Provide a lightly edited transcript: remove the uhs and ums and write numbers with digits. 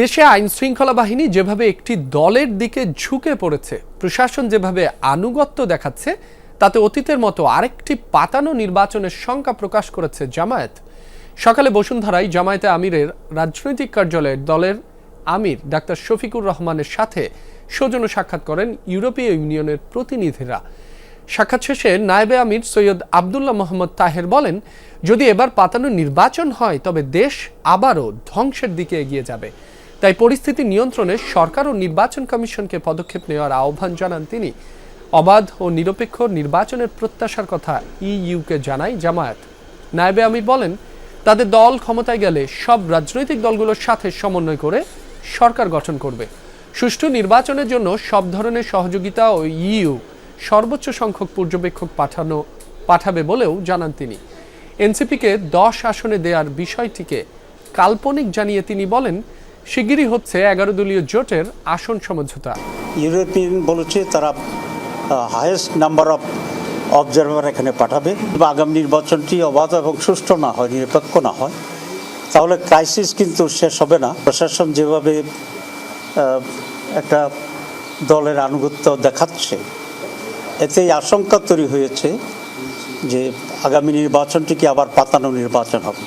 দেশে আইন শৃঙ্খলা বাহিনী যেভাবে একটি দলের দিকে ঝুঁকে পড়েছে, প্রশাসন যেভাবে আনুগত্য দেখাচ্ছে, তাতে অতীতের মতো আরেকটি পাতানো নির্বাচনের শঙ্কা প্রকাশ করেছে জামায়াত। সকালে বসুন্ধরায় জামায়াতে আমিরের রাজনৈতিক কার্যালয়ের দলের আমির ডাক্তার শফিকুর রহমানের সাথে সৌজন্য সাক্ষাৎ করেন ইউরোপীয় ইউনিয়নের প্রতিনিধিরা। সাক্ষাৎ শেষে নায়েবে আমির সৈয়দ আবদুল্লাহ মোহাম্মদ তাহের বলেন, যদি এবার পাতানো নির্বাচন হয় তবে দেশ আবারও ধ্বংসের দিকে এগিয়ে যাবে। তাই পরিস্থিতি নিয়ন্ত্রণে সরকার ও নির্বাচন কমিশনকে পদক্ষেপ নেওয়ার আহ্বান জানান তিনি। অবাধ ও নিরপেক্ষ নির্বাচনের প্রত্যাশার কথা ইইউকে জানায় জামায়াত। নায়েবে আমির বলেন, তাদের দল ক্ষমতায় গেলে সব রাজনৈতিক দলগুলোর সাথে সমন্বয় করে সরকার গঠন করবে। সুষ্ঠু নির্বাচনের জন্য সব ধরনের সহযোগিতা ও ইইউ সর্বোচ্চ সংখ্যক পর্যবেক্ষক পাঠাবে বলেও জানান তিনি। এনসিপিকে 10 আসনে দেওয়ার বিষয়টিকে কাল্পনিক জানিয়ে তিনি বলেন, শিগগিরই হচ্ছে 11 দলীয় জোটের আসন সমঝোতা। ইউরোপিয়ান বলেছে তারা হাইয়েস্ট নাম্বার অফ অবজারভার এখানে পাঠাবে। আগামী নির্বাচনটি অবাধ এবং সুষ্ঠু না হয়, নিরপেক্ষ না হয়, তাহলে ক্রাইসিস কিন্তু শেষ হবে না। প্রশাসন যেভাবে একটা দলের আনুগত্য দেখাচ্ছে, এতেই আশঙ্কা তৈরি হয়েছে যে আগামী নির্বাচনটি কি আবার পাতানো নির্বাচন হবে।